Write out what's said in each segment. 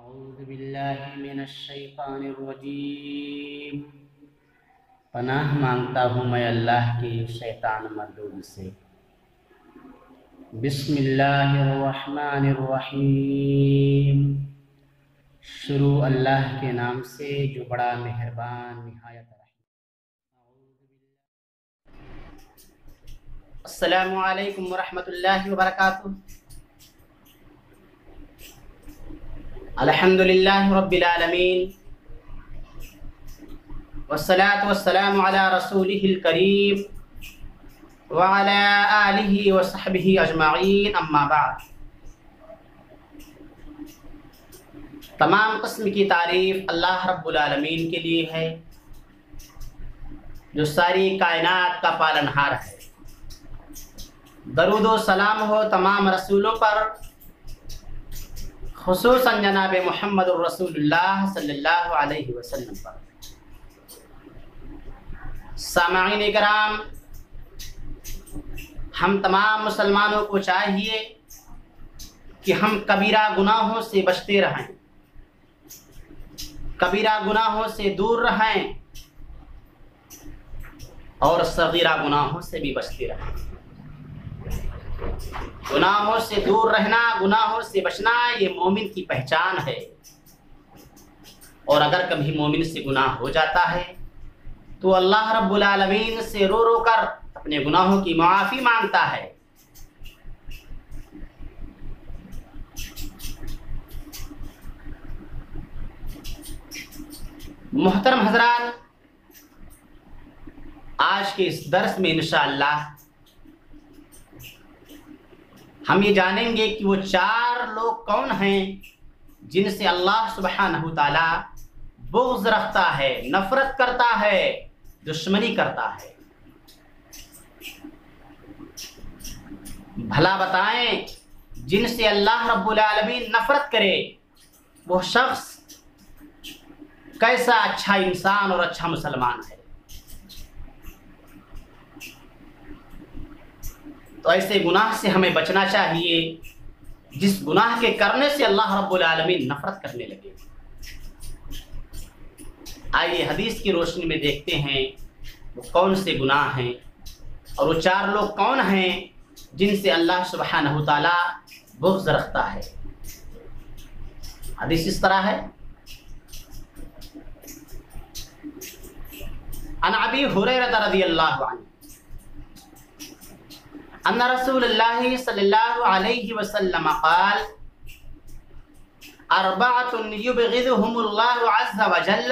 औज़ुबिल्लाहि मिनश्शैतानिर्रजीम। पनाह मांगता हूँ मैं अल्लाह के शैतान मरदूद से। बिस्मिल्लाहिर्रहमानिर्रहीम। शुरू अल्लाह के नाम से जो बड़ा मेहरबान निहायत रहीम। अस्सलामु अलैकुम वरहमतुल्लाहि वबरकातुहू। अल्हम्दुलिल्लाहि रब्बिल आलमीन वस्सलातु वस्सलामु अला रसूलिहिल करीम व अला आलिहि व सहबिहि अजमाइन, अम्मा बाद। तमाम किस्म की तारीफ़ अल्लाह रब्बुल आलमीन के लिए है जो सारी कायनात का पालनहार है। दरूद व सलाम हो तमाम रसूलों पर, खुसूसन जनाब मुहम्मदुर रसूलुल्लाह सल्लल्लाहु अलैहि वसल्लम पर। सामाईन इकराम, हम तमाम मुसलमानों को चाहिए कि हम कबीरा गुनाहों से बचते रहें, कबीरा गुनाहों से दूर रहें और सगीरा गुनाहों से भी बचते रहें। गुनाहों से दूर रहना, गुनाहों से बचना, ये मोमिन की पहचान है। और अगर कभी मोमिन से गुनाह हो जाता है तो अल्लाह रब्बुल आलमीन से रो रो कर अपने गुनाहों की माफ़ी मांगता है। मोहतरम हजरात, आज के इस दर्स में इंशाअल्लाह हम ये जानेंगे कि वो चार लोग कौन हैं जिनसे अल्लाह सुब्हानहू तआला बुग़्ज़ रखता है, नफरत करता है, दुश्मनी करता है। भला बताएं, जिनसे अल्लाह रब्बुल आलमीन नफरत करे वो शख्स कैसा अच्छा इंसान और अच्छा मुसलमान है। तो ऐसे गुनाह से हमें बचना चाहिए जिस गुनाह के करने से अल्लाह रब्बुल आलमीन नफरत करने लगे। आइए हदीस की रोशनी में देखते हैं वो कौन से गुनाह हैं और वो चार लोग कौन हैं जिनसे अल्लाह सुब्हानहू तआला बुग़्ज़ रखता है। हदीस इस तरह है, अन अबी हुरैरा रज़ियल्लाहु अन्हु अन्ना रसूलुल्लाह सल्लल्लाहु अलैहि वसल्लम क़ाल अर्बअतुन युबग़िज़ुहुमुल्लाहु अज़्ज़ व जल्ल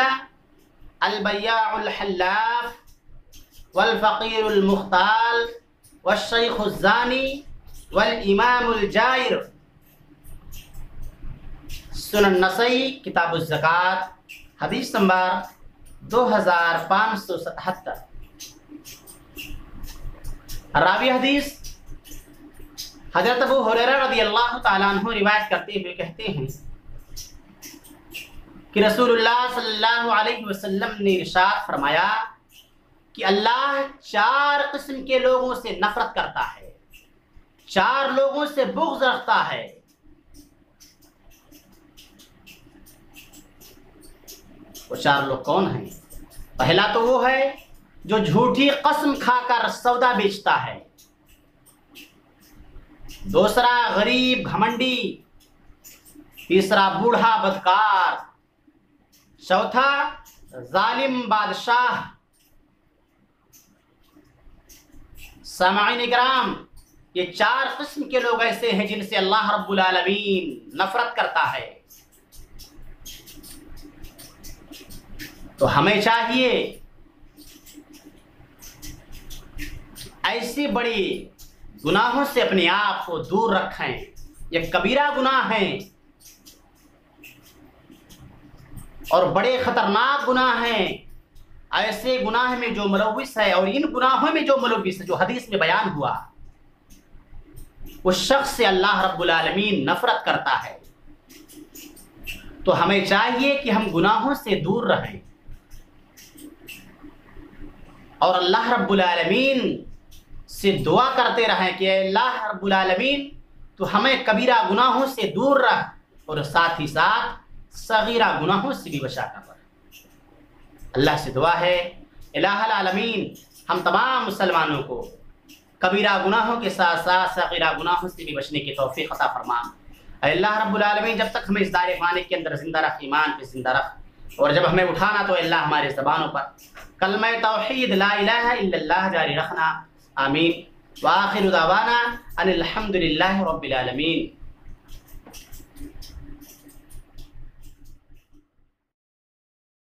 अल बय्याउल हल्लाफ वल फ़क़ीरुल मुख़्ताल वश्शैख़ुज़ ज़ानी वल इमामुल जाइर। सुनन नसई किताबुज़ ज़कात, हदीस नंबर 2577। रावी हदीस हज़रत अबू हुरैरा रज़ियल्लाहु ताला अन्हु रिवायत करते हुए कहते हैं कि रसूलुल्लाह सल्लल्लाहु अलैहि वसल्लम ने इरशाद फरमाया कि अल्लाह चार किस्म के लोगों से नफरत करता है, चार लोगों से बुग़्ज़ रखता है। वो चार लोग कौन हैं? पहला तो वो है जो झूठी कसम खाकर सौदा बेचता है। दूसरा गरीब घमंडी। तीसरा बूढ़ा बदकार। चौथा जालिम बादशाह। सामाईन इकराम, ये चार किस्म के लोग ऐसे हैं जिनसे अल्लाह रब्बुल आलमीन नफरत करता है। तो हमें चाहिए ऐसी बड़ी गुनाहों से अपने आप को दूर रखें। ये कबीरा गुनाह हैं और बड़े खतरनाक गुनाह हैं। ऐसे गुनाह में जो मुलव्विस है और इन गुनाहों में जो मुलव्विस है, जो हदीस में बयान हुआ, उस शख्स से अल्लाह रब्बुल आलमीन नफरत करता है। तो हमें चाहिए कि हम गुनाहों से दूर रहें और अल्लाह रब्बुल आलमीन से दुआ करते रहें कि अल्लाह रब्बुल आलमीन तो हमें कबीरा गुनाहों से दूर रख और साथ ही साथ सगीरा गुनाहों से भी बचा कर रख। अल्लाह से दुआ है इलाहुल आलमीन हम तमाम मुसलमानों को कबीरा गुनाहों के साथ साथ सगीरा गुनाहों से भी बचने की तौफीक अता फरमा। अल्लाह रब्बुल आलमीन जब तक हमें इस दायरे फ़ानी के अंदर जिंदा रख, ईमान पे जिंदा रख, और जब हमें उठाना तो अल्लाह हमारे ज़बानों पर कलमा तौहीद ला इलाहा इल्लल्लाह जारी रखना। आमीन। व आखिरु दावाना अनिल हम्दुलिल्लाहि रब्बिल आलमीन।